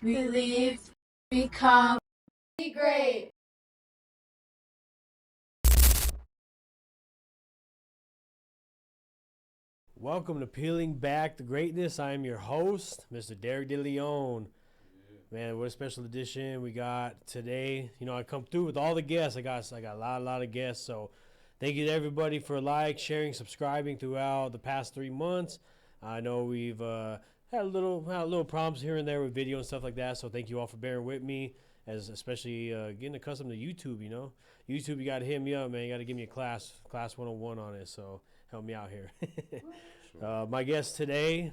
believe, become, be great. Welcome to Peeling Back the Greatness. I am your host, Mr. Derek DeLeon. Man, what a special edition we got today. You know, I come through with all the guests. I got a lot of guests. So thank you to everybody for sharing, subscribing throughout the past 3 months. I know we've had a little problems here and there with video and stuff like that. So thank you all for bearing with me, as especially getting accustomed to YouTube. You know, YouTube, you got to hit me up, man. You got to give me a class 101 on it. So help me out here. My guest today,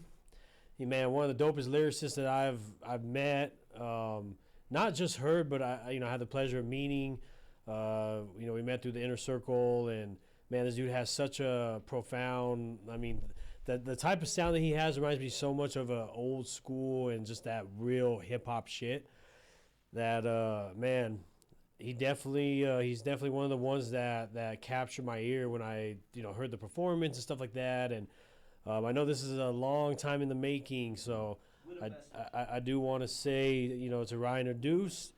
man, one of the dopest lyricists that I've met. Not just heard, but I had the pleasure of meeting. We met through the inner circle, and man, this dude has such a profound. I mean, the type of sound that he has reminds me so much of a old school and just that real hip hop shit. That man, he's definitely one of the ones that captured my ear when I heard the performance and stuff like that. And I know this is a long time in the making, so I do want to say, to Rian or Duece,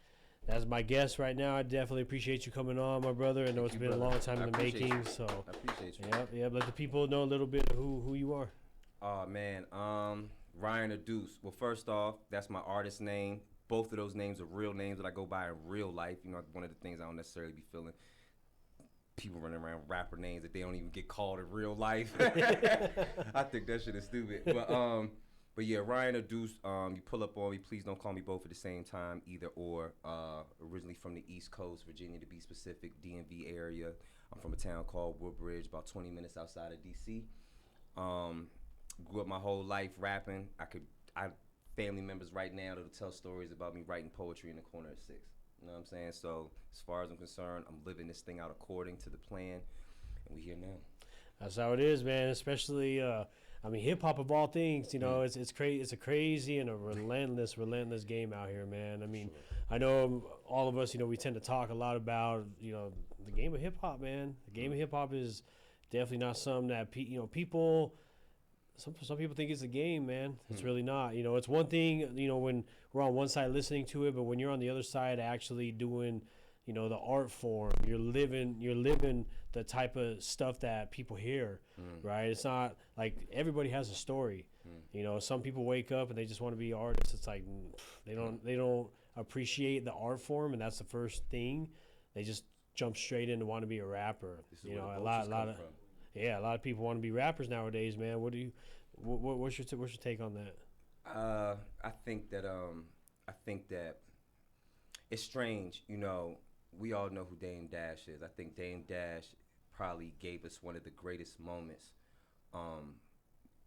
as my guest right now. I definitely appreciate you coming on, my brother. I know it's been a long time in the making, so I appreciate you. Yep. Let the people know a little bit of who you are. Oh man, Ryan or Duece. Well, first off, that's my artist name. Both of those names are real names that I go by in real life. You know, one of the things I don't necessarily be feeling people running around with rapper names that they don't even get called in real life. I think that shit is stupid. But yeah, Ryan or Duece, you pull up on me. Please don't call me both at the same time, either or. Originally from the East Coast, Virginia to be specific, DMV area. I'm from a town called Woodbridge, about 20 minutes outside of DC. Grew up my whole life rapping. I have family members right now that'll tell stories about me writing poetry in the corner at 6. You know what I'm saying? So as far as I'm concerned, I'm living this thing out according to the plan, and we here now. That's how it is, man. Especially, hip hop of all things. It's crazy. It's a crazy and a relentless game out here, man. I mean, Sure. I know all of us. We tend to talk a lot about the game of hip hop, man. The game of hip hop is definitely not something that people. Some people think it's a game, man. It's really not. It's one thing, when we're on one side listening to it, but when you're on the other side actually doing, the art form, you're living the type of stuff that people hear, right? It's not like everybody has a story. Some people wake up and they just want to be artists. It's like they don't appreciate the art form, and that's the first thing. They just jump straight in to want to be a rapper. This is where the vultures come from. Yeah, a lot of people want to be rappers nowadays, man. What's your take on that? I think that it's strange. We all know who Dame Dash is. I think Dame Dash probably gave us one of the greatest moments,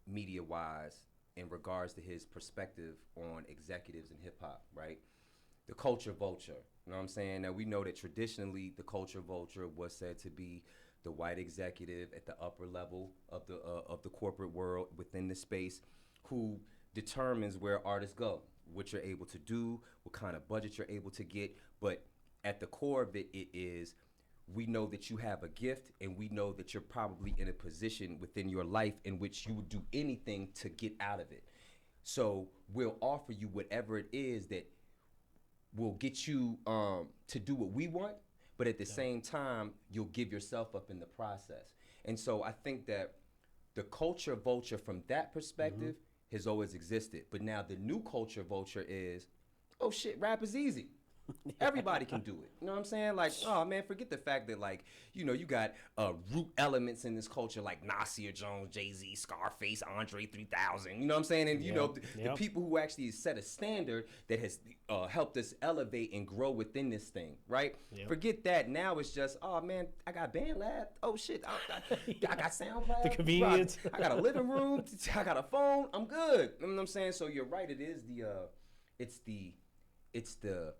media-wise, in regards to his perspective on executives in hip hop. Right, the culture vulture. You know what I'm saying? Now we know that traditionally the culture vulture was said to be the white executive at the upper level of the corporate world within the space, who determines where artists go, what you're able to do, what kind of budget you're able to get. But at the core of it, it is, we know that you have a gift, and we know that you're probably in a position within your life in which you would do anything to get out of it. So we'll offer you whatever it is that will get you to do what we want, but at the same time, you'll give yourself up in the process. And so I think that the culture vulture from that perspective has always existed. But now the new culture vulture is, oh shit, rap is easy. Everybody can do it. You know what I'm saying? Like, oh man, forget the fact that, like, you got root elements in this culture like Nasir Jones, Jay-Z, Scarface, Andre 3000. You know what I'm saying? And the people who actually set a standard that has helped us elevate and grow within this thing, right? Yep. Forget that. Now it's just, oh man, I got band lab. Oh shit, I got sound lab. The convenience. I got a living room. I got a phone. I'm good. You know what I'm saying? So you're right. It is it's the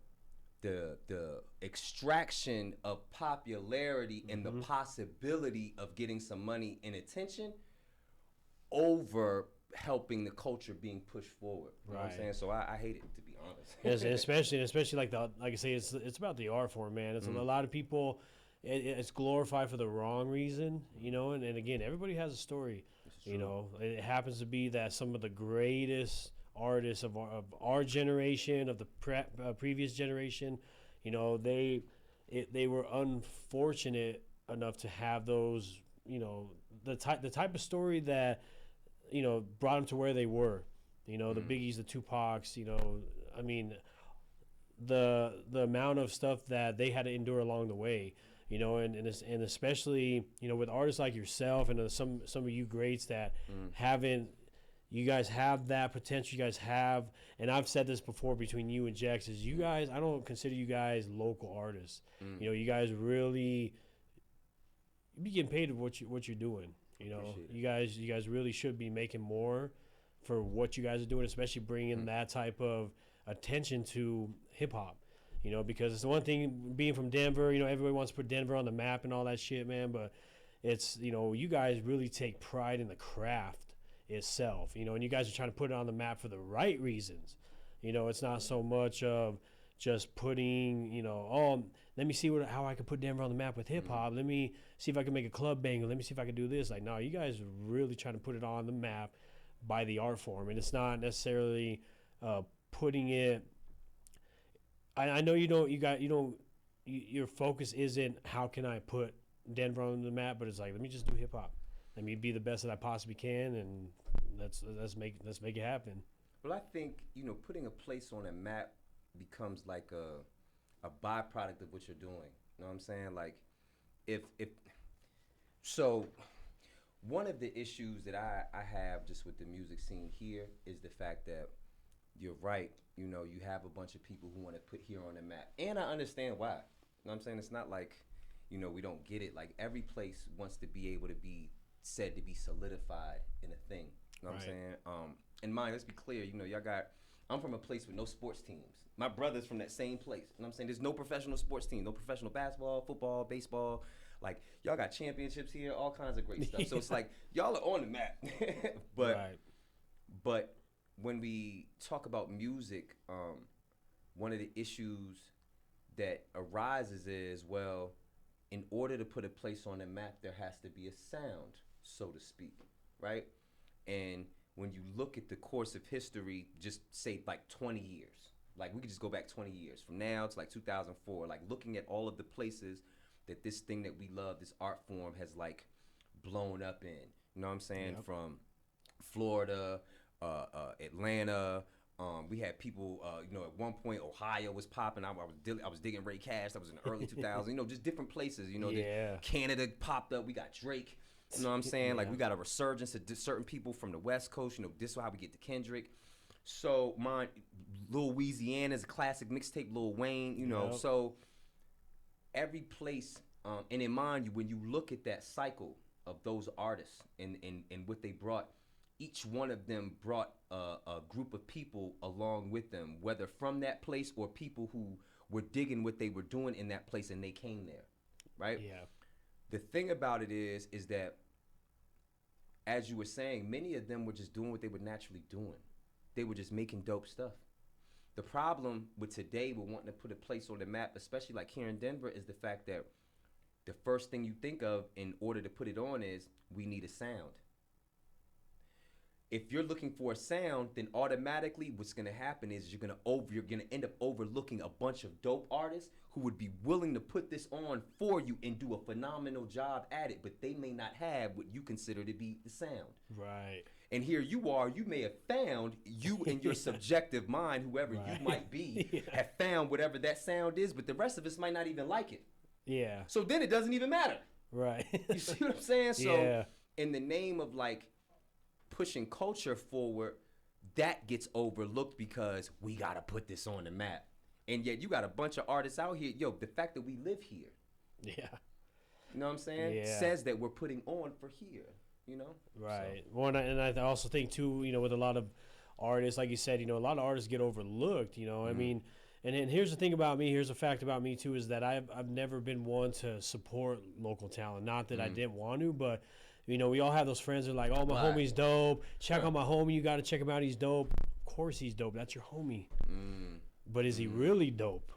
extraction of popularity and the possibility of getting some money and attention over helping the culture being pushed forward. You know what I'm saying? So I hate it, to be honest. Yes, especially like I say, it's about the art form, man. It's a lot of people. It's glorified for the wrong reason, and again, everybody has a story. It happens to be that some of the greatest artists of our generation, of the previous generation, you know, they were unfortunate enough to have those, you know, the type of story that, you know, brought them to where they were. You know, the Biggies, the Tupacs, you know, I mean, the amount of stuff that they had to endure along the way, you know, and especially, you know, with artists like yourself and some of you greats that haven't, you guys have that potential, you guys have, and I've said this before between you and Jex, is you guys, I don't consider you guys local artists. You know, you guys really, you be getting paid for what you're doing. You know, you guys really should be making more for what you guys are doing, especially bringing that type of attention to hip hop. You know, because it's the one thing being from Denver, you know, everybody wants to put Denver on the map and all that shit, man. But it's, you know, you guys really take pride in the craft itself, you know, and you guys are trying to put it on the map for the right reasons. You know, it's not so much of just putting, you know, oh, let me see how I can put Denver on the map with hip hop. Let me see if I can make a club banger. Let me see if I can do this. Like, no, you guys are really trying to put it on the map by the art form, and it's not necessarily putting it. I know your focus isn't how can I put Denver on the map, but it's like, let me just do hip hop. Let me be the best that I possibly can, and let's make it happen. Well, I think, you know, putting a place on a map becomes like a byproduct of what you're doing. You know what I'm saying? Like, if so, one of the issues that I have just with the music scene here is the fact that you're right. You know, you have a bunch of people who want to put here on the map, and I understand why. You know what I'm saying? It's not like, you know, we don't get it. Like, every place wants to be able to be said to be solidified in a thing. You know what I'm saying? And mine, let's be clear, you know, I'm from a place with no sports teams. My brother's from that same place. You know what I'm saying? There's no professional sports team, no professional basketball, football, baseball. Like, y'all got championships here, all kinds of great stuff. So it's like, y'all are on the map. But when we talk about music, one of the issues that arises is, well, in order to put a place on the map, there has to be a sound, so to speak, right? And when you look at the course of history, just say like 20 years, like we could just go back 20 years from now to like 2004, like looking at all of the places that this thing that we love, this art form, has like blown up in. You know what I'm saying? Yep. From Florida, Atlanta. We had people, you know, at one point Ohio was popping. I was digging Ray Cash. That was in the early 2000s. You know, just different places. You know, Canada popped up. We got Drake. You know what I'm saying? Like, we got a resurgence of certain people from the West Coast. You know, this is how we get to Kendrick. So Lil Louisiana's a classic mixtape. Lil Wayne. You know, so every place, and in mind you, when you look at that cycle of those artists and what they brought. Each one of them brought a group of people along with them, whether from that place or people who were digging what they were doing in that place and they came there, right? Yeah. The thing about it is that, as you were saying, many of them were just doing what they were naturally doing. They were just making dope stuff. The problem with today, with wanting to put a place on the map, especially like here in Denver, is the fact that the first thing you think of in order to put it on is, we need a sound. If you're looking for a sound, then automatically what's going to happen is you're going to end up overlooking a bunch of dope artists who would be willing to put this on for you and do a phenomenal job at it, but they may not have what you consider to be the sound. Right. And here you are, you may have found, you in your subjective mind, whoever you might be, have found whatever that sound is, but the rest of us might not even like it. Yeah. So then it doesn't even matter. Right. You see what I'm saying? So in the name of like pushing culture forward, that gets overlooked because we gotta put this on the map. And yet you got a bunch of artists out here. Yo, the fact that we live here, you know what I'm saying, says that we're putting on for here, you know? Right. So. Well, and I also think too, you know, with a lot of artists, like you said, you know, a lot of artists get overlooked, you know. I mean, and here's the thing about me, here's a fact about me too, is that I've never been one to support local talent. Not that I didn't want to, but you know, we all have those friends that are like, oh, my homie's dope. Check out my homie. You got to check him out. He's dope. Of course he's dope. That's your homie. But is he really dope?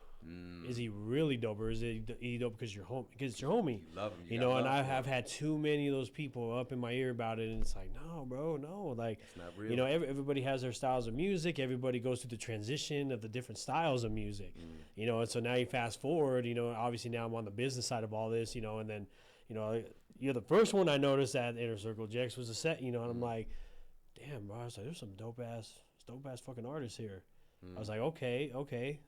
Is he really dope, or is he dope because you're home? Because it's your homie. You love him. You know, and I have had too many of those people up in my ear about it, and it's like, no, bro, no. Like, It's not real. you know, everybody has their styles of music. Everybody goes through the transition of the different styles of music. You know, and so now you fast forward. You know, obviously now I'm on the business side of all this. You know, and then, you know, you're the first one I noticed at Inner Circle. Jex was a set. You know, and I'm like, damn, bro. I was like, there's some dope ass fucking artists here. I was like, okay.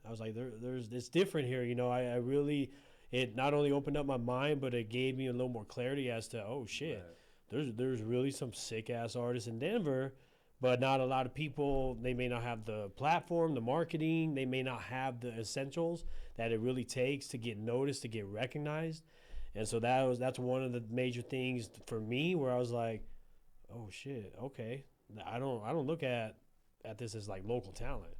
I was like, there's it's different here, you know. I really, it not only opened up my mind, but it gave me a little more clarity as to, oh shit, there's really some sick ass artists in Denver, but not a lot of people. They may not have the platform, the marketing. They may not have the essentials that it really takes to get noticed, to get recognized. And so that's one of the major things for me where I was like, oh shit, okay. I don't look at this as like local talent.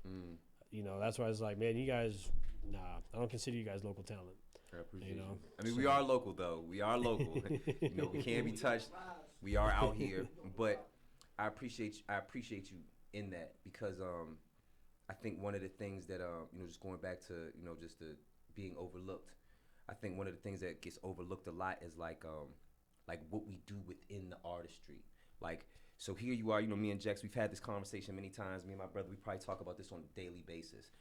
You know, that's why I was like, man, you guys, nah, I don't consider you guys local talent. I appreciate you know. I mean, we are local though. We are local. You know, we can't be touched. We are out here, but I appreciate you in that because I think one of the things that you know, just going back to, you know, just the being overlooked. I think one of the things that gets overlooked a lot is like what we do within the artistry. Like, so here you are, you know, me and Jex, we've had this conversation many times. Me and my brother, we probably talk about this on a daily basis.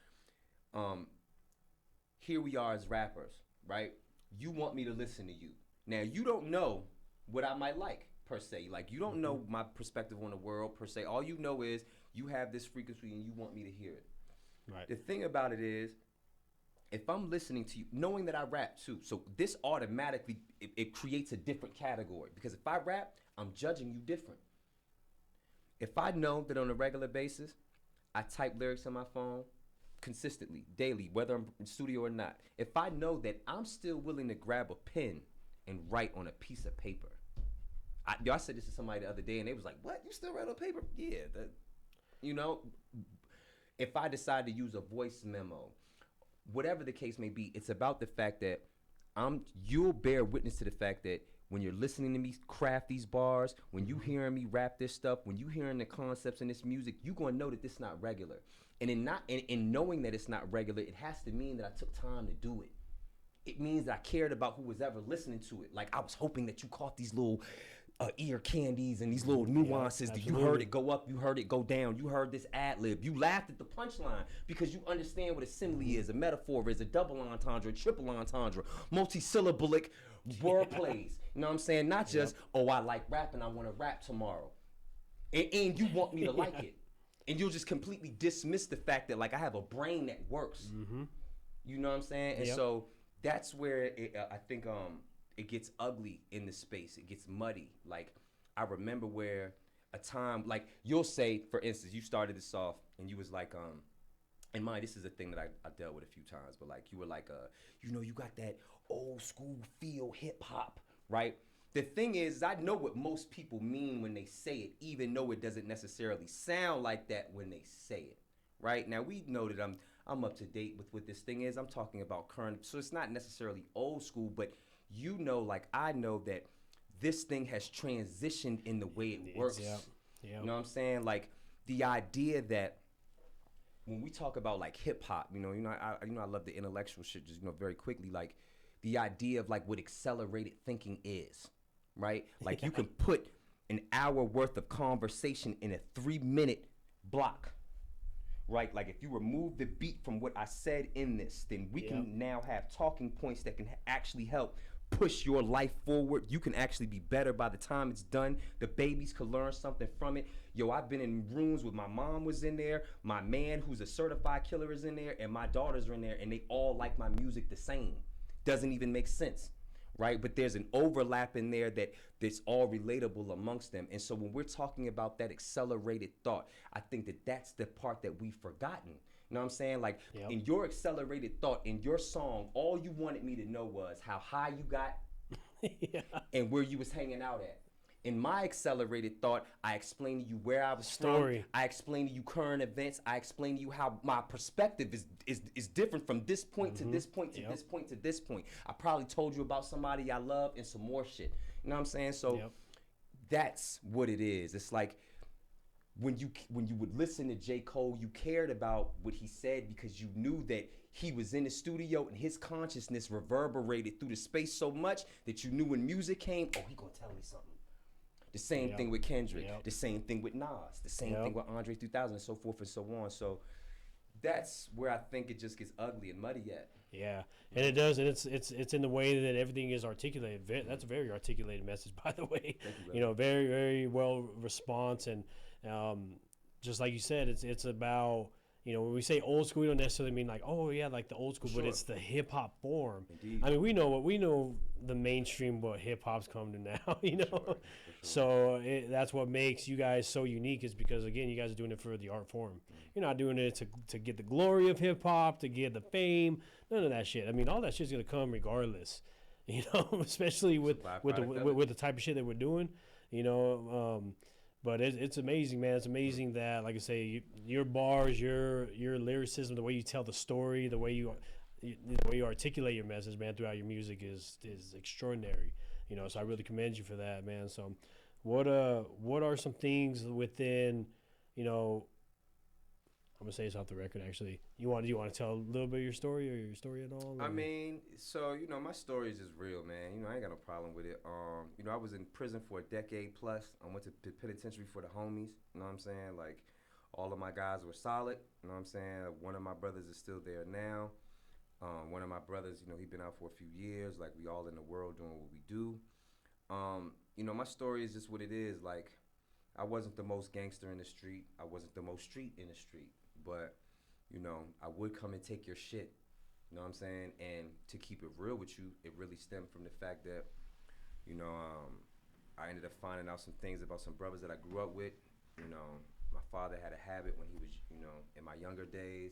Here we are as rappers, right? You want me to listen to you. Now, you don't know what I might like, per se. Like, you don't know my perspective on the world, per se. All you know is you have this frequency and you want me to hear it. Right. The thing about it is, if I'm listening to you, knowing that I rap too, so this automatically, it creates a different category. Because if I rap, I'm judging you different. If I know that on a regular basis, I type lyrics on my phone consistently, daily, whether I'm in studio or not. If I know that I'm still willing to grab a pen and write on a piece of paper. I said this to somebody the other day and they was like, what? You still write on paper? Yeah. You know, if I decide to use a voice memo, whatever the case may be, it's about the fact that you'll bear witness to the fact that when you're listening to me craft these bars, when you hearing me rap this stuff, when you hearing the concepts in this music, you're gonna know that this is not regular. And in knowing that it's not regular, it has to mean that I took time to do it. It means that I cared about who was ever listening to it. Like I was hoping that you caught these little ear candies and these little nuances. That you heard it go up, you heard it go down, you heard this ad lib, you laughed at the punchline because you understand what a simile is, a metaphor is, a double entendre, a triple entendre, multisyllabic word plays. You know what I'm saying? Not just, oh, I like rapping, I want to rap tomorrow. And you want me to like it. And you'll just completely dismiss the fact that like I have a brain that works. You know what I'm saying? And so that's where I think it gets ugly in the space. It gets muddy. Like I remember where a time, like you'll say, for instance, you started this off and you was like, and mind, this is a thing that I dealt with a few times, but like you were like, you know, you got that old school feel hip hop, right? The thing is, I know what most people mean when they say it, even though it doesn't necessarily sound like that when they say it, right? Now we know that I'm up to date with what this thing is. I'm talking about current, so it's not necessarily old school, but you know, like I know that this thing has transitioned in the way it works. You know what I'm saying? Like the idea that when we talk about like hip hop, I love the intellectual shit. Just very quickly, like the idea of like what accelerated thinking is, right? Like you can put an hour worth of conversation in a 3-minute block, right? Like if you remove the beat from what I said in this, then we can now have talking points that can actually help push your life forward. You can actually be better by the time it's done. The babies could learn something from it. Yo, I've been in rooms with my mom was in there, my man who's a certified killer is in there, and my daughters are in there, and they all like my music the same. Doesn't even make sense, right? But there's an overlap in there that's all relatable amongst them. And so when we're talking about that accelerated thought, I think that that's the part that we've forgotten. You know what I'm saying? Like in your accelerated thought, in your song, all you wanted me to know was how high you got and where you was hanging out at. In my accelerated thought, I explained to you where I was from. I explained to you current events. I explained to you how my perspective is different from this point to this point to this point to this point. I probably told you about somebody I love and some more shit. You know what I'm saying? So that's what it is. It's like when you would listen to J. Cole, you cared about what he said because you knew that he was in the studio and his consciousness reverberated through the space so much that you knew when music came, oh, he gonna tell me something. The same thing with Kendrick, the same thing with Nas, the same thing with Andre 3000, and so forth and so on. So that's where I think it just gets ugly and muddy at. Yeah, and it does, and it's in the way that everything is articulated. That's a very articulated message, by the way. You know, very very well response, and just like you said, it's about, you know, when we say old school, we don't necessarily mean like, oh yeah, like the old school, but it's the hip hop form. Indeed. I mean, we know the mainstream what hip hop's come to now, you know. For sure. So that's what makes you guys so unique, is because again, you guys are doing it for the art form. You're not doing it to get the glory of hip hop, to get the fame, none of that shit. I mean, all that shit's gonna come regardless, you know, especially with the type of shit that we're doing, you know. But it's amazing, man. It's amazing that, like I say, your bars, your lyricism, the way you tell the story, the way you articulate your message, man, throughout your music is extraordinary. You know, so I really commend you for that, man. So, what are some things within, you know, I'm gonna say it's off the record. Actually, you want to tell a little bit of your story, or your story at all? Or? I mean, so you know, my story is just real, man. You know, I ain't got no problem with it. You know, I was in prison for a decade plus. I went to the penitentiary for the homies. You know what I'm saying? Like, all of my guys were solid. You know what I'm saying? One of my brothers is still there now. One of my brothers, you know, he been out for a few years. Like, we all in the world doing what we do. You know, my story is just what it is. Like, I wasn't the most gangster in the street. I wasn't the most street in the street. But, you know, I would come and take your shit, you know what I'm saying? And to keep it real with you, it really stemmed from the fact that, you know, I ended up finding out some things about some brothers that I grew up with. You know, my father had a habit when he was, you know, in my younger days,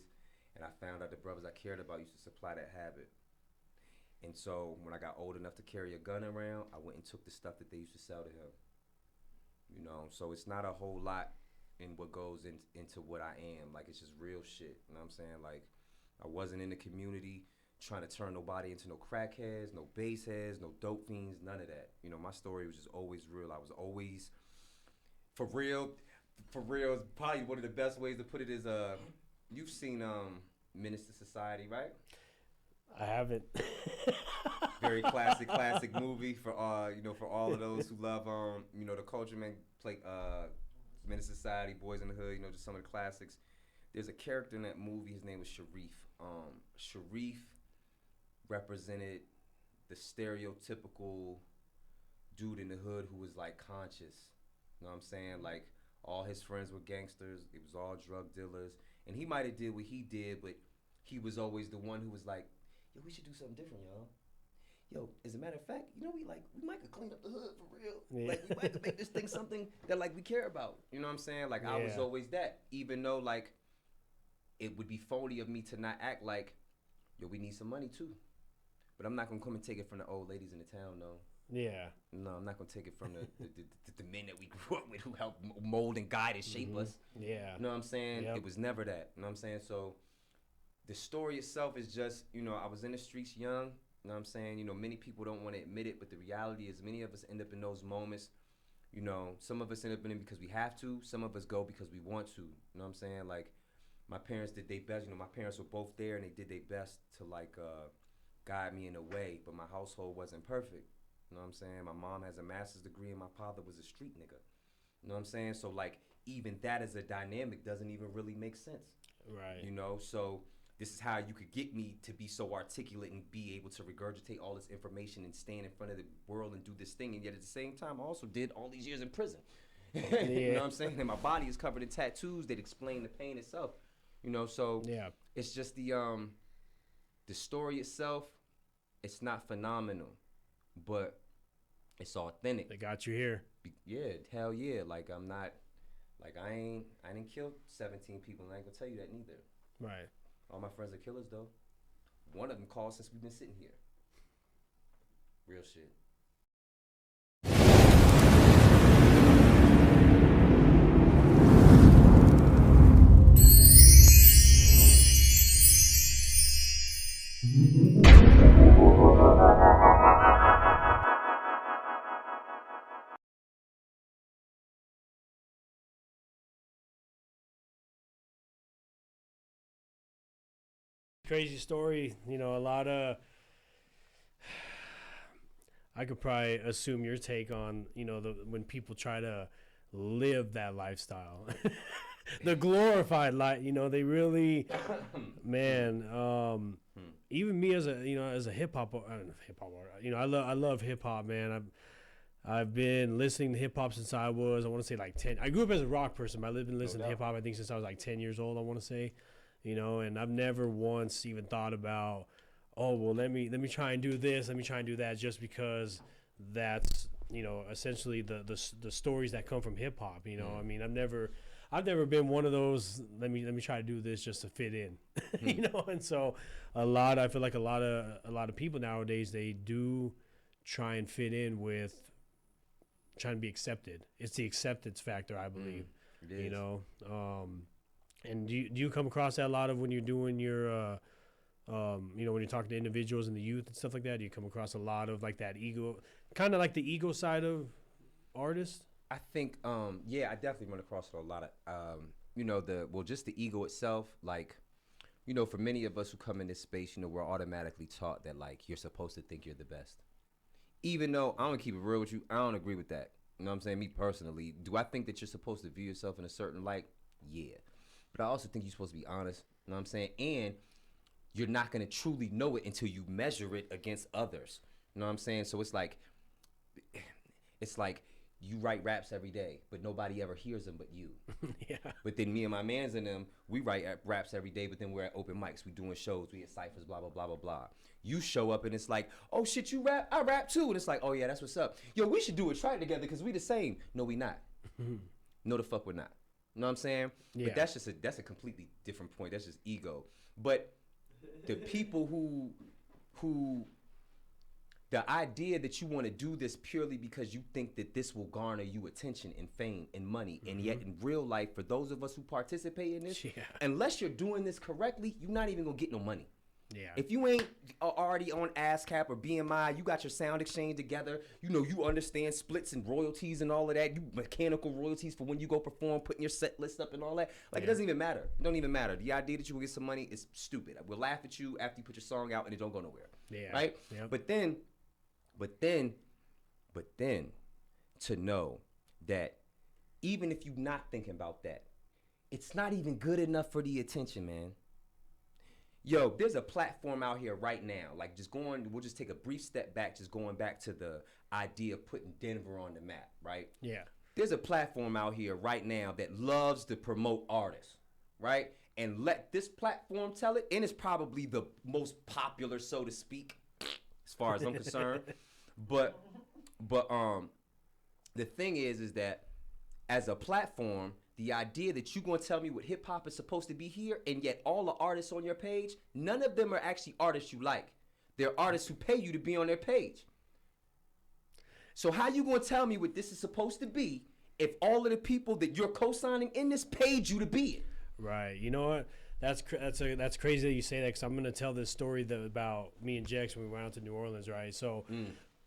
and I found out the brothers I cared about used to supply that habit. And so when I got old enough to carry a gun around, I went and took the stuff that they used to sell to him. You know, so it's not a whole lot in what goes into what I am. Like, it's just real shit, you know what I'm saying? Like, I wasn't in the community trying to turn nobody into no crackheads, no bass heads, no dope fiends, none of that. You know, my story was just always real. I was always, for real, probably one of the best ways to put it is, you've seen Menace to Society, right? I haven't. Very classic movie for you know, for all of those who love you know, the culture, man. Play Menace to Society, Boys in the Hood, you know, just some of the classics. There's a character in that movie, his name was Sharif. Sharif represented the stereotypical dude in the hood who was like conscious. You know what I'm saying? Like, all his friends were gangsters, it was all drug dealers. And he might have did what he did, but he was always the one who was like, yo, we should do something different, y'all. Yo, as a matter of fact, you know, we might could clean up the hood for real. Yeah. Like, we might could make this thing something that, like, we care about. You know what I'm saying? Like, I was always that. Even though, like, it would be phony of me to not act like, yo, we need some money too. But I'm not gonna come and take it from the old ladies in the town, no. Yeah. No, I'm not gonna take it from the men that we grew up with who helped mold and guide and shape us. Yeah. You know what I'm saying? Yep. It was never that. You know what I'm saying? So the story itself is just, you know, I was in the streets young. You know what I'm saying? You know, many people don't want to admit it, but the reality is many of us end up in those moments. You know, some of us end up in it because we have to. Some of us go because we want to. You know what I'm saying? Like, my parents did their best. You know, my parents were both there, and they did their best to, like, guide me in a way. But my household wasn't perfect. You know what I'm saying? My mom has a master's degree, and my father was a street nigga. You know what I'm saying? So, like, even that as a dynamic doesn't even really make sense. Right. You know, so this is how you could get me to be so articulate and be able to regurgitate all this information and stand in front of the world and do this thing. And yet at the same time, I also did all these years in prison. You know what I'm saying? And my body is covered in tattoos that explain the pain itself. You know, so it's just the story itself, it's not phenomenal, but it's authentic. They got you here. Yeah, hell yeah. Like, I'm not, like, I didn't kill 17 people, and I ain't gonna tell you that neither. Right. All my friends are killers, though. One of them called since we've been sitting here. Real shit. crazy story. You know, a lot of. I could probably assume your take on, you know, when people try to live that lifestyle, the glorified life. You know, they really, man. Even me as a hip hop you know, I love hip hop, man. I've been listening to hip hop since I want to say like 10. I grew up as a rock person, but I've been listening to hip hop I think since I was like 10 years old. I want to say, you know, and I've never once even thought about, oh well, let me try and do this, let me try and do that, just because that's, you know, essentially the stories that come from hip hop. You know, I mean, I've never been one of those. Let me try to do this just to fit in, you know. And so I feel like a lot of people nowadays, they do try and fit in with trying to be accepted. It's the acceptance factor, I believe. You know, and do you come across that a lot of when you're doing your, you know, when you're talking to individuals and the youth and stuff like that? Do you come across a lot of like that ego, kind of like the ego side of artists? I think, yeah, I definitely run across a lot of, you know, just the ego itself. Like, you know, for many of us who come in this space, you know, we're automatically taught that like you're supposed to think you're the best. Even though I'm gonna keep it real with you, I don't agree with that. You know what I'm saying? Me personally, do I think that you're supposed to view yourself in a certain light? Yeah. But I also think you're supposed to be honest. You know what I'm saying? And you're not gonna truly know it until you measure it against others. You know what I'm saying? So it's like you write raps every day, but nobody ever hears them but you. Yeah. But then me and my mans and them, we write raps every day, but then we're at open mics, we doing shows, we at ciphers, blah, blah, blah, blah, blah. You show up and it's like, oh shit, you rap? I rap too. And it's like, oh yeah, that's what's up. Yo, we should do a track together because we the same. No, we not. No, the fuck we're not. You know what I'm saying? Yeah. But that's a completely different point. That's just ego. But the people who the idea that you want to do this purely because you think that this will garner you attention and fame and money, and yet in real life, for those of us who participate in this, unless you're doing this correctly, you're not even gonna get no money. Yeah. If you ain't already on ASCAP or BMI, you got your sound exchange together, you know, you understand splits and royalties and all of that, you mechanical royalties for when you go perform, putting your set list up and all that. Like, it doesn't even matter. It don't even matter. The idea that you will get some money is stupid. We'll laugh at you after you put your song out and it don't go nowhere. Yeah. Right? Yep. But then, to know that even if you're not thinking about that, it's not even good enough for the attention, man. Yo, there's a platform out here right now, like we'll just take a brief step back, just going back to the idea of putting Denver on the map, right? Yeah. There's a platform out here right now that loves to promote artists, right? And let this platform tell it, and it's probably the most popular, so to speak, as far as I'm concerned. But the thing is that as a platform, the idea that you're going to tell me what hip hop is supposed to be here, and yet all the artists on your page, none of them are actually artists you like. They're artists who pay you to be on their page. So how you going to tell me what this is supposed to be if all of the people that you're co-signing in this paid you to be it? Right. You know what? That's crazy that you say that, because I'm going to tell this story about me and Jex when we went out to New Orleans, right? So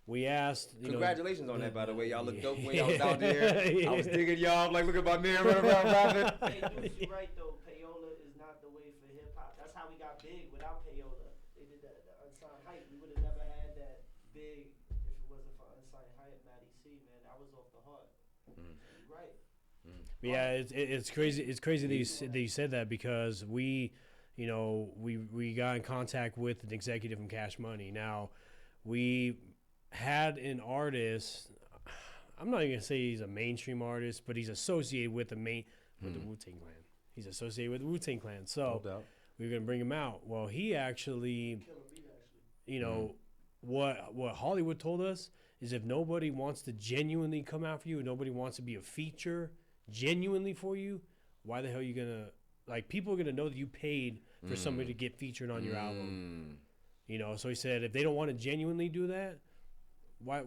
we asked. Congratulations on that, by the way. Y'all look dope when y'all was out there. I was digging y'all. I'm like, look at my man running around rapping. Hey, Duece, you're right, though. Payola is not the way for hip-hop. That's how we got big without Payola. They did that, the Unsigned Hype. We would have never had that big if it wasn't for Unsigned Hype, Matty C, man. That was off the heart. You're right. Yeah, it's crazy. It's crazy that you said that, because we got in contact with an executive from Cash Money. Now, we had an artist. I'm not even gonna say he's a mainstream artist, but he's associated with the Wu-Tang Clan. He's associated with the Wu-Tang Clan. So we were gonna bring him out. Well, he actually, what Hollywood told us is, if nobody wants to genuinely come out for you, and nobody wants to be a feature genuinely for you, why the hell are you gonna, like, people are gonna know that you paid for somebody to get featured on your album. So he said, if they don't want to genuinely do that, why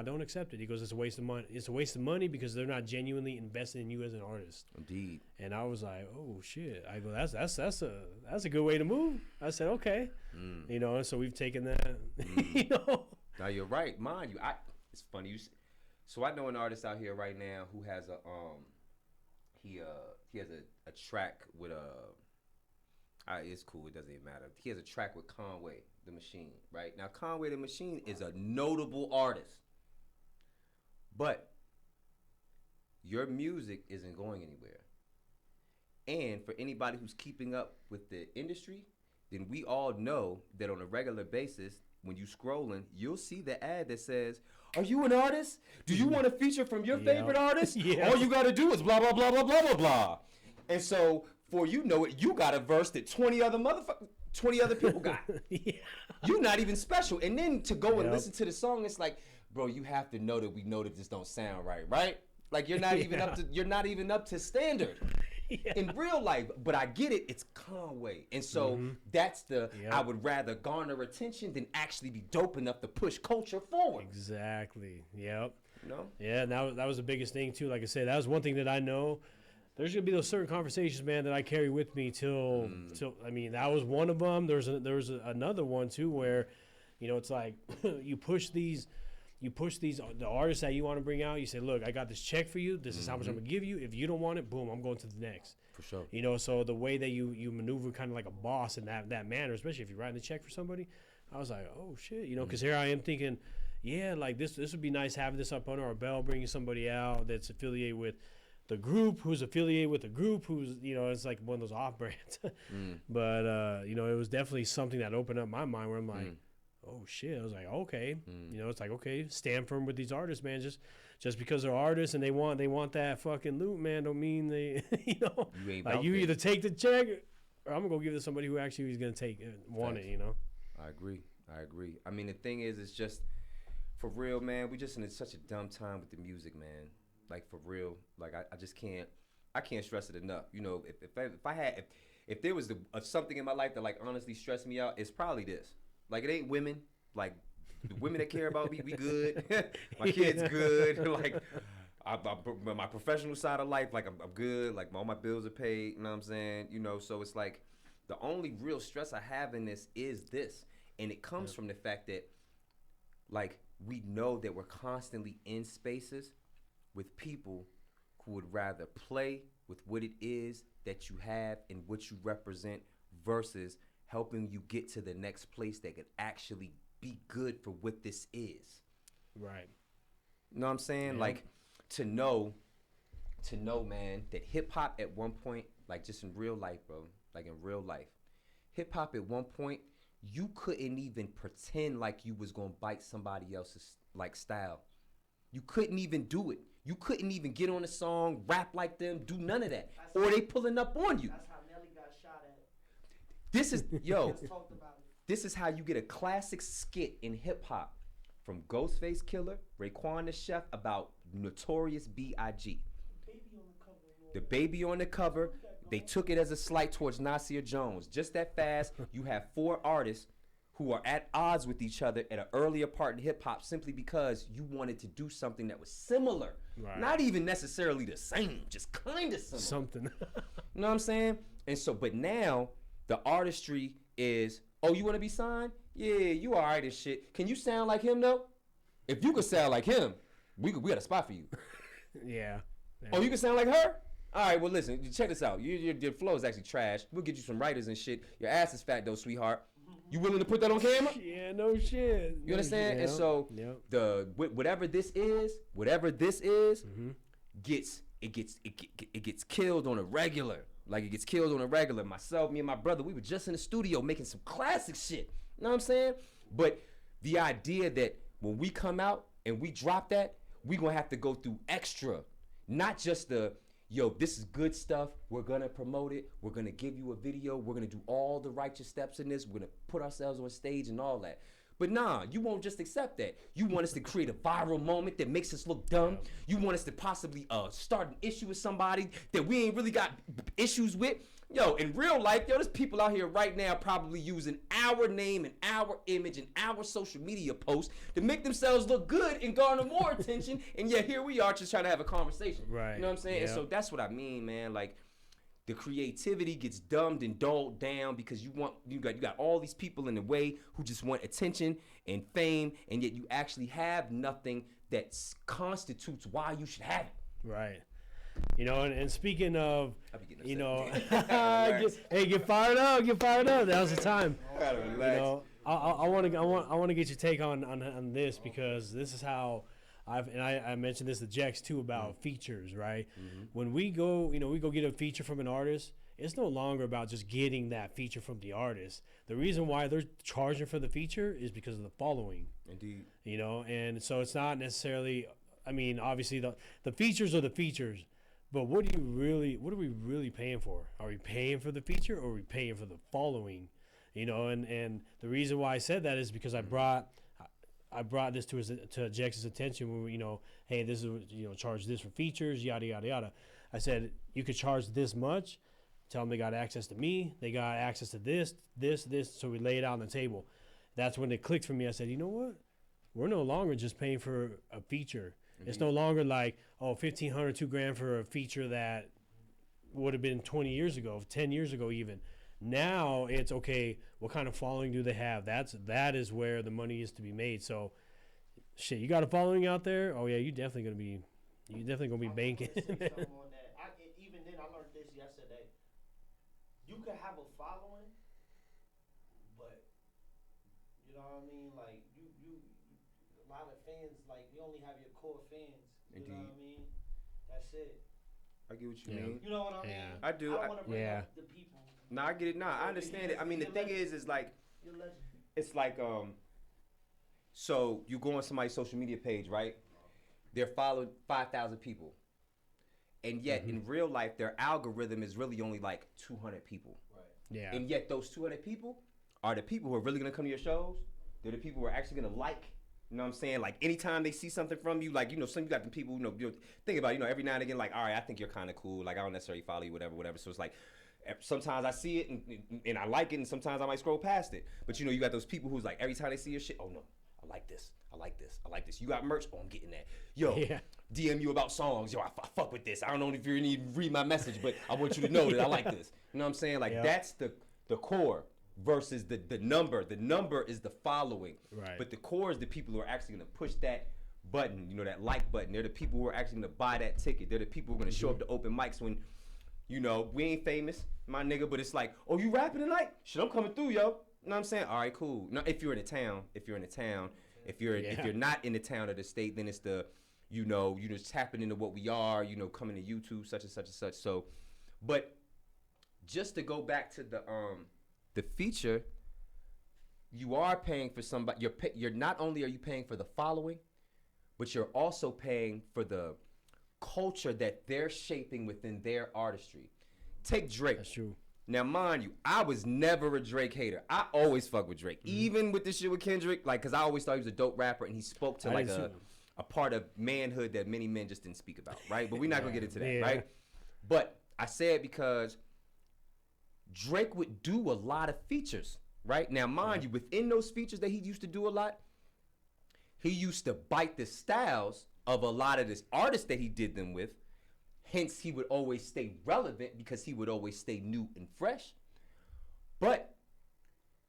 don't accept it. He goes, it's a waste of money. It's a waste of money because they're not genuinely invested in you as an artist. Indeed. And I was like, oh shit. I go, that's a good way to move. I said, okay. And so we've taken that. Now you're right, mind you. It's funny. So I know an artist out here right now who has he has a track with It's cool. It doesn't even matter. He has a track with Conway the Machine, right? Now, Conway the Machine is a notable artist, but your music isn't going anywhere. And for anybody who's keeping up with the industry, then we all know that on a regular basis, when you scrolling, you'll see the ad that says, "Are you an artist? Do you want a feature from your favorite artist? All you got to do is blah, blah, blah, blah, blah, blah, blah." And so, for you know it, you got a verse that 20 other people got. You're not even special. And then to go and listen to the song, it's like, bro, you have to know that we know that this don't sound right, right? Like you're not even up to standard. In real life, but I get it, it's Conway. And so that's I would rather garner attention than actually be dope enough to push culture forward. Exactly. Yep. You know? Yeah, and that was the biggest thing too. Like I said, that was one thing that I know. There's gonna be those certain conversations, man, that I carry with me till I mean, that was one of them. There was another one too where, you know, it's like you push the artists that you want to bring out. You say, look, I got this check for you. This is how much I'm gonna give you. If you don't want it, boom, I'm going to the next. For sure. You know, so the way that you maneuver kind of like a boss in that manner, especially if you're writing the check for somebody, I was like, oh shit, you know, because here I am thinking, yeah, like this would be nice having this up under our belt, bringing somebody out that's affiliated with the group, who's affiliated with the group, who's, you know, it's like one of those off brands. But you know, it was definitely something that opened up my mind where I'm like, oh shit. I was like, okay, you know, it's like, okay, stand firm with these artists, man. Just because they're artists and they want that fucking loot, man, don't mean they, you know, you either take the check or I'm gonna go give it to somebody who actually is gonna take it, want it, you know. I agree. I mean, the thing is, it's just for real, man. We just in such a dumb time with the music, man. Like for real, like I just can't. I can't stress it enough. You know, if there was something in my life that like honestly stressed me out, it's probably this. Like it ain't women. Like the women that care about me, we good. My kids good. Like my professional side of life, like I'm good. Like all my bills are paid. You know what I'm saying? You know, so it's like the only real stress I have in this is this, and it comes from the fact that like we know that we're constantly in spaces with people who would rather play with what it is that you have and what you represent versus helping you get to the next place that could actually be good for what this is. Right. You know what I'm saying? Like to know, man, that hip hop at one point, like just in real life, bro, like in real life, hip hop at one point, you couldn't even pretend like you was gonna bite somebody else's like style. You couldn't even do it. You couldn't even get on a song, rap like them, do none of that. Or they pulling up on you. That's how Nelly got shot at. This is, yo, Talked about it. this is how you get a classic skit in hip hop from Ghostface Killer, Raekwon the Chef about Notorious B.I.G. The baby on the cover, they took it as a slight towards Nasir Jones. Just that fast, you have 4 artists who are at odds with each other at an earlier part in hip hop simply because you wanted to do something that was similar. Right. Not even necessarily the same, just kind of similar. Something. You know what I'm saying? And so, but now the artistry is, oh, you want to be signed? Yeah, you all right as shit. Can you sound like him though? If you could sound like him, we got a spot for you. Yeah. Oh, you can sound like her? All right, well, listen, check this out. Your flow is actually trash. We'll get you some writers and shit. Your ass is fat though, sweetheart. You willing to put that on camera? Yeah, no shit. You understand? And so whatever this is, gets killed on a regular. Like it gets killed on a regular. Myself, me and my brother, we were just in the studio making some classic shit. You know what I'm saying? But the idea that when we come out and we drop that, we gonna have to go through extra, not just the this is good stuff. We're gonna promote it. We're gonna give you a video. We're gonna do all the righteous steps in this. We're gonna put ourselves on stage and all that. But nah, you won't just accept that. You want us to create a viral moment that makes us look dumb. You want us to possibly start an issue with somebody that we ain't really got issues with. Yo, in real life, there's people out here right now probably using our name and our image and our social media posts to make themselves look good and garner more attention. And yet here we are just trying to have a conversation. Right. You know what I'm saying? And so that's what I mean, man. Like the creativity gets dumbed and dulled down because you got all these people in the way who just want attention and fame, and yet you actually have nothing that constitutes why you should have it. Right. You know, and speaking of, I be getting you know, Relax. get fired up, get fired up. That was the time. Gotta You relax. know, I want to get your take on this, because this is how I mentioned this to Jex too about features, right? When we go get a feature from an artist, it's no longer about just getting that feature from the artist. The reason why they're charging for the feature is because of the following. Indeed. You know, and so it's not necessarily, I mean, obviously the features are the features, but what are we really paying for? Are we paying for the feature, or are we paying for the following? You know, and the reason why I said that is because I brought this to Jex's attention when we, you know, hey, this is, you know, charge this for features, yada yada yada. I said you could charge this much. Tell them they got access to me, they got access to this. So we lay it out on the table. That's when it clicked for me. I said, you know what? We're no longer just paying for a feature. Mm-hmm. It's no longer like, oh, $1,500, $2,000 for a feature that would have been 20 years ago, 10 years ago even. Now it's, okay, what kind of following do they have? That is where the money is to be made. So, shit, you got a following out there? Oh yeah, you're definitely gonna be banking. Even then, I learned this yesterday. You could have a following, but you know what I mean. Like you a lot of fans. Like you only have your core fans. You Indeed. know what I mean. That's it. I get what you Yeah. mean. You know what I mean. Yeah. I do. I don't want to bring Yeah. up the people. Nah, I get it. Nah, I understand it. I mean, the thing is like, You're legend. it's like, so you go on somebody's social media page, right? They're followed 5,000 people. And yet, in real life, their algorithm is really only like 200 people. Yeah. And yet, those 200 people are the people who are really going to come to your shows. They're the people who are actually going to like. You know what I'm saying? Like, anytime they see something from you, like, you know, some you got the people, you know, think about, you know, every now and again, like, all right, I think you're kind of cool. Like, I don't necessarily follow you, whatever. So it's like, sometimes I see it and I like it, and sometimes I might scroll past it. But, you know, you got those people who's like, every time they see your shit, oh, no, I like this. You got merch? Oh, I'm getting that. Yo, Yeah. DM you about songs. Yo, I fuck with this. I don't know if you need to read my message, but I want you to know that I like this. You know what I'm saying? Like, that's the core versus the number. The number is the following. Right. But the core is the people who are actually going to push that button, you know, that like button. They're the people who are actually going to buy that ticket. They're the people who are going to show up to open mics when, you know, we ain't famous, my nigga, but it's like, oh, you rapping tonight? Shit, I'm coming through, yo. You know what I'm saying? All right, cool. Now, if you're in a town. If you're not in the town or the state, then it's the, you know, you just tapping into what we are, you know, coming to YouTube, such and such and such. So, but just to go back to the feature, you are paying for somebody. You're not only are you paying for the following, but you're also paying for the culture that they're shaping within their artistry. Take Drake. That's true. Now, mind you, I was never a Drake hater. I always fuck with Drake. Even with this shit with Kendrick, like, because I always thought he was a dope rapper, and he spoke to, like, a part of manhood that many men just didn't speak about, right? But we're not going to get into that, right? But I say it because Drake would do a lot of features, right? Now, mind you, within those features that he used to do a lot, he used to bite the styles of a lot of this artists that he did them with. Hence, he would always stay relevant because he would always stay new and fresh. But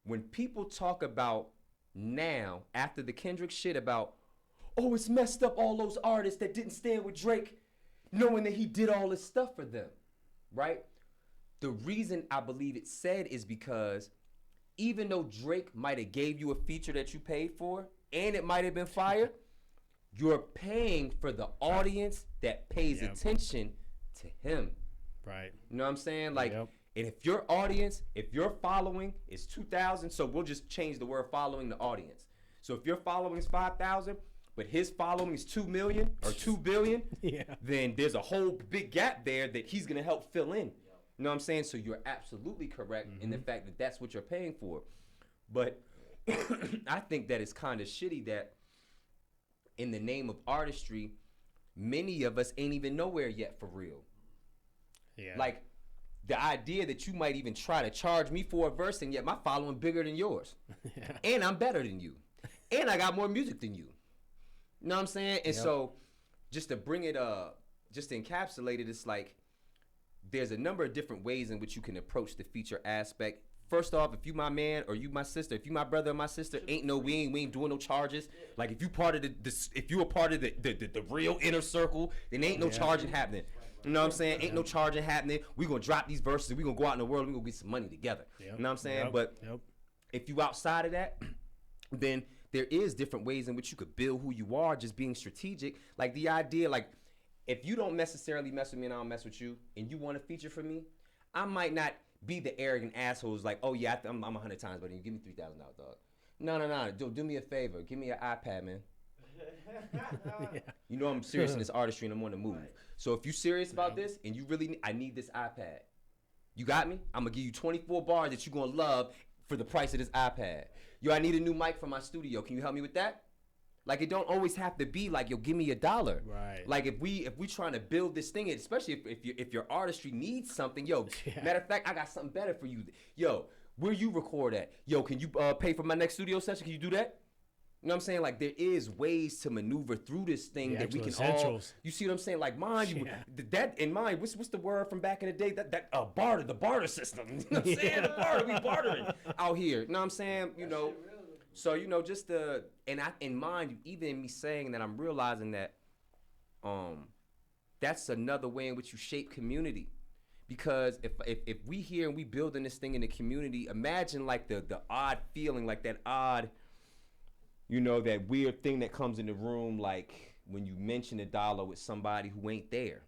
when people talk about now, after the Kendrick shit about, oh, it's messed up all those artists that didn't stand with Drake, knowing that he did all this stuff for them, right? The reason I believe it's said is because even though Drake might have gave you a feature that you paid for, and it might have been fire, you're paying for the audience that pays attention to him. Right. You know what I'm saying? Like, and if your audience, if your following is 2,000, so we'll just change the word following to audience. So if your following is 5,000, but his following is 2 million or 2 billion, then there's a whole big gap there that he's going to help fill in. You know what I'm saying? So you're absolutely correct in the fact that that's what you're paying for. But I think that it's kind of shitty that in the name of artistry, many of us ain't even nowhere yet for real. Yeah. Like, the idea that you might even try to charge me for a verse, and yet my following bigger than yours. And I'm better than you. And I got more music than you. You know what I'm saying? And so, just to bring it, just to encapsulate it, it's like, there's a number of different ways in which you can approach the feature aspect. First off, if you my man or you my sister, if you my brother or my sister, we ain't doing no charges. Like, if you part of if you a part of the real inner circle, then ain't no charging happening. You know what I'm saying? Ain't no charging happening. We gonna drop these verses. We gonna go out in the world. We gonna get some money together. You know what I'm saying? But if you outside of that, then there is different ways in which you could build who you are, just being strategic. Like the idea, like if you don't necessarily mess with me and I don't mess with you, and you want a feature from me, I might not be the arrogant assholes like, oh yeah, I'm 100 times better. You give me $3,000, dog. No. Do me a favor. Give me an iPad, man. You know I'm serious in this artistry and I'm on the move. So if you serious about this and you really I need this iPad, you got me? I'm gonna give you 24 bars that you gonna love for the price of this iPad. Yo, I need a new mic for my studio. Can you help me with that? Like it don't always have to be like, yo, give me $1. Right. Like if we trying to build this thing, especially if your artistry needs something, yo. Matter of fact, I got something better for you. Yo, where you record at? Yo, can you pay for my next studio session? Can you do that? You know what I'm saying? Like there is ways to maneuver through this thing that we can essentials. all. You see what I'm saying? Like mine, that in mind. What's the word from back in the day? That barter, the barter system. You know what I'm saying? The barter, we bartering out here. You know what I'm saying? You know. So you know, just in mind, even in me saying that, I'm realizing that, that's another way in which you shape community. Because if we here and we building this thing in the community, imagine like the odd feeling, like that odd. You know, that weird thing that comes in the room, like when you mention $1 with somebody who ain't there.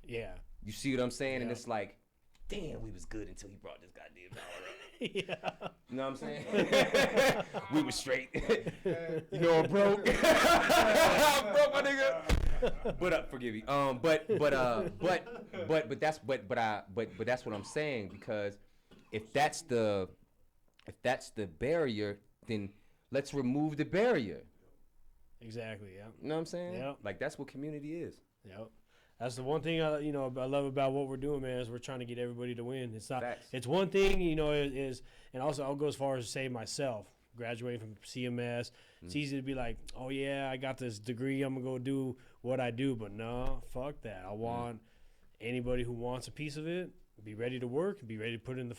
Yeah. You see what I'm saying? Yeah. And it's like, damn, we was good until he brought this goddamn $1 up. Yeah. You know what I'm saying? We was straight. You know, I'm broke. I'm broke, my nigga. But forgive me. But that's what I'm saying, because if that's the barrier, then let's remove the barrier. Exactly, yeah. You know what I'm saying? Yeah. Like, that's what community is. Yep. That's the one thing I love about what we're doing, man, is we're trying to get everybody to win. It's not. Facts. It's one thing, is, and also I'll go as far as to say myself, graduating from CMS. It's easy to be like, oh yeah, I got this degree, I'm gonna go do what I do, but no, fuck that. I want anybody who wants a piece of it, be ready to work, be ready to put in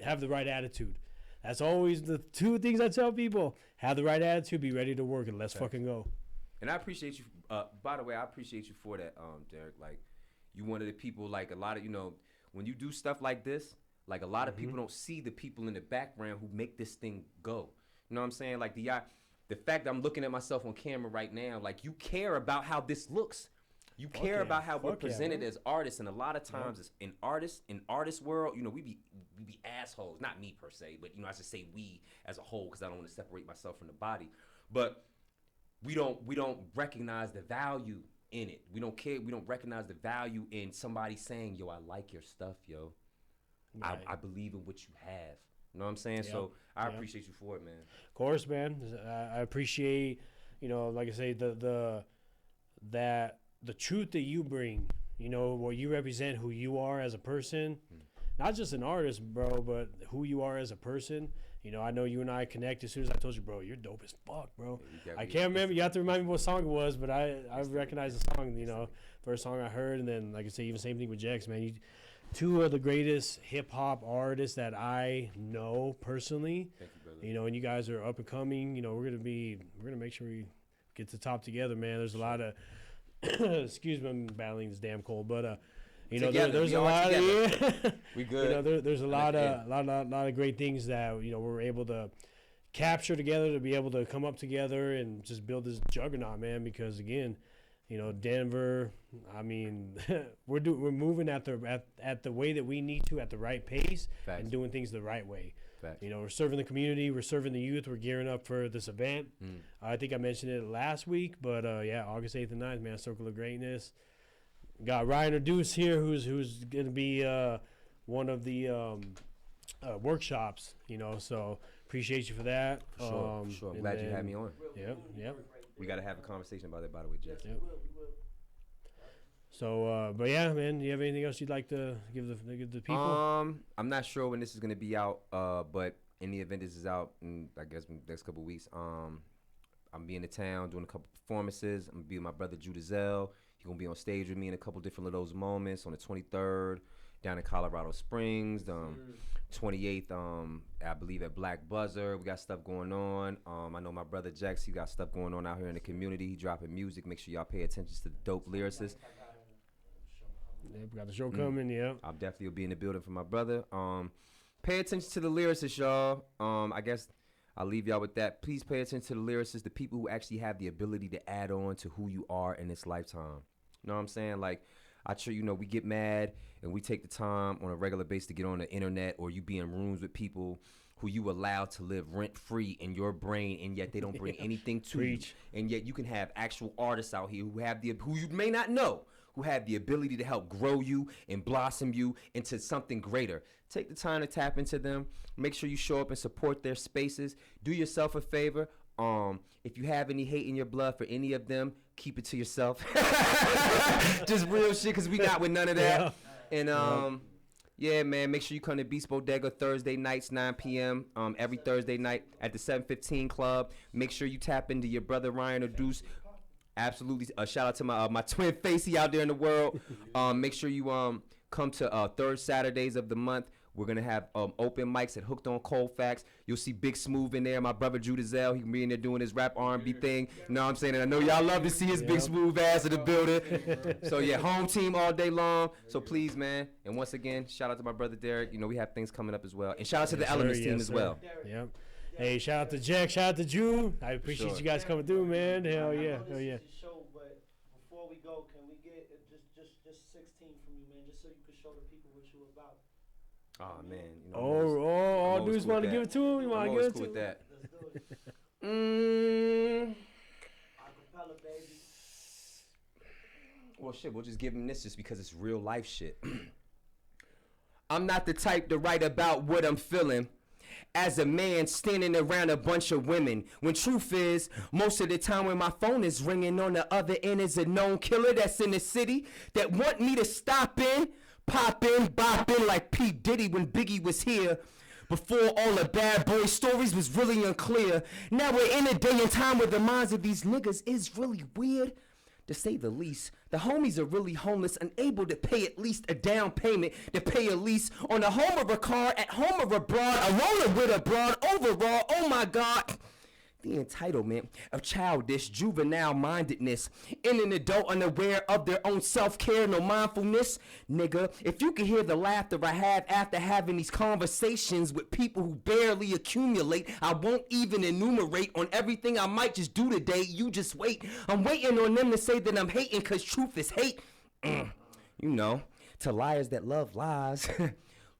have the right attitude. That's always the two things I tell people. Have the right attitude, be ready to work, and let's fucking go. And I appreciate you. By the way, I appreciate you for that, Derek. Like, you one of the people, like a lot of, when you do stuff like this, like a lot of people don't see the people in the background who make this thing go. You know what I'm saying? Like the fact that I'm looking at myself on camera right now, like you care about how this looks. You care about how we're presented as artists, and a lot of times it's in artist world, we be assholes. Not me per se, but I should say we as a whole, because I don't want to separate myself from the body. But we don't recognize the value in it. We don't care. We don't recognize the value in somebody saying, "Yo, I like your stuff, yo. Right. I believe in what you have." You know what I'm saying? Yep. So I appreciate you for it, man. Of course, man. I appreciate, like I say, the truth that you bring, what you represent, who you are as a person, not just an artist, bro, but who you are as a person. I know you and I connect as soon as I told you, bro, you're dope as fuck, bro. Yeah, I can't remember. You have to remind me what song it was, but I recognize the song, first song I heard. And then, like I say, even same thing with Jex, man. Two of the greatest hip-hop artists that I know personally. Thank you, brother. And you guys are up and coming. We're going to make sure we get to the top together, man. There's a lot of, excuse me, I'm battling this damn cold, but, there's a lot of we good. There's a lot of great things that we're able to capture together, to be able to come up together and just build this juggernaut, man. Because again, Denver, I mean, we're moving at the way that we need to, at the right pace. Facts. And doing things the right way. Facts. We're serving the community, we're serving the youth, we're gearing up for this event. I think I mentioned it last week, but August 8th and 9th, man, Circle of Greatness. Got Rian or Duece here, who's going to be one of the workshops, so appreciate you for that. Sure. I'm glad you had me on. Yep. We got to have a conversation about that, by the way, Jeff. Yep. So, but yeah, man, do you have anything else you'd like to give the people? I'm not sure when this is going to be out, but in the event this is out in, I guess, next couple of weeks, I'm being in town doing a couple performances. I'm going to be with my brother Duece. He's going to be on stage with me in a couple different of those moments on the 23rd down in Colorado Springs. 28th, I believe at Black Buzzer. We got stuff going on. I know my brother Jex, he got stuff going on out here in the community. He dropping music. Make sure y'all pay attention to the dope lyricists. Yeah, we got the show coming. Yeah. I'll definitely be in the building for my brother. Pay attention to the lyricists, y'all. I guess I'll leave y'all with that. Please pay attention to the lyricists, the people who actually have the ability to add on to who you are in this lifetime. You know what I'm saying? Like, we get mad and we take the time on a regular basis to get on the internet, or you be in rooms with people who you allow to live rent-free in your brain, and yet they don't bring anything to you. And yet you can have actual artists out here who you may not know, who have the ability to help grow you and blossom you into something greater. Take the time to tap into them. Make sure you show up and support their spaces. Do yourself a favor. If you have any hate in your blood for any of them, keep it to yourself. Just real shit, because we not with none of that. Yeah. And yeah, man, make sure you come to Beast Bodega Thursday nights, 9 p.m. Every Thursday night at the 715 Club. Make sure you tap into your brother Rian or Duece. Absolutely. Shout out to my twin Facey out there in the world. Make sure you come to third Saturdays of the month. We're going to have open mics at Hooked on Colfax. You'll see Big Smooth in there. My brother Drew Dizelle, he can be in there doing his rap R&B thing. You know what I'm saying? And I know y'all love to see his Big Smooth ass in the building. So, yeah, home team all day long. So, please, man. And once again, shout out to my brother Derek. You know, we have things coming up as well. And shout out to the Elements team as well. Yep. Hey, shout out to Jack. Shout out to Drew. I appreciate you guys coming through, man. Hell yeah. Hell yeah. Show, but before we go, can we get just 16 from you, man, just so you can show the people what you about? Oh man, you know. Dudes want to give it to him. You want to give it to him? That. Let's do it. Acapella, baby. Well, shit, we'll just give him this just because it's real life shit. I'm not the type to write about what I'm feeling as a man standing around a bunch of women, when truth is, most of the time when my phone is ringing, on the other end is a known killer that's in the city that want me to stop in, pop in, bop in like P. Diddy when Biggie was here. Before all the bad boy stories was really unclear. Now we're in a day and time where the minds of these niggas is really weird, to say the least. The homies are really homeless, unable to pay at least a down payment to pay a lease on the home of a car, at home of a broad, alone or with a broad. Overall, oh my God, the entitlement of childish, juvenile mindedness in an adult unaware of their own self-care, no mindfulness. Nigga, if you can hear the laughter I have after having these conversations with people who barely accumulate, I won't even enumerate on everything I might just do today. You just wait. I'm waiting on them to say that I'm hating, cause truth is hate. You know, to liars that love lies.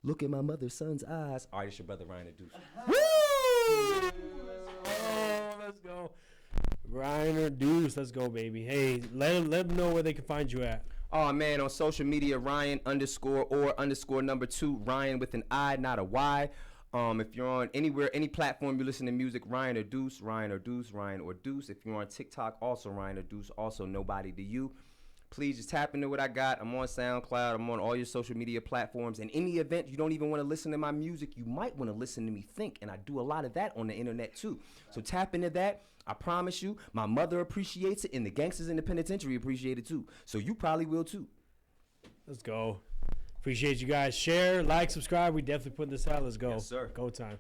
Look in my mother's son's eyes. All right, it's your brother Ryan and Duece. Woo! Let's go. Ryan or Duece, let's go, baby. Hey, let them know where they can find you at. Oh, man, on social media, Ryan_or_2, Ryan with an I, not a Y. If you're on anywhere, any platform you listen to music, Ryan or Duece, Ryan or Duece, Ryan or Duece. If you're on TikTok, also Ryan or Duece, also Nobody to You. Please just tap into what I got. I'm on SoundCloud. I'm on all your social media platforms. In any event, you don't even want to listen to my music, you might want to listen to me think. And I do a lot of that on the internet, too. So tap into that. I promise you, my mother appreciates it, and the gangsters in the penitentiary appreciate it, too. So you probably will, too. Let's go. Appreciate you guys. Share, like, subscribe. We definitely putting this out. Let's go. Yes, sir. Go time.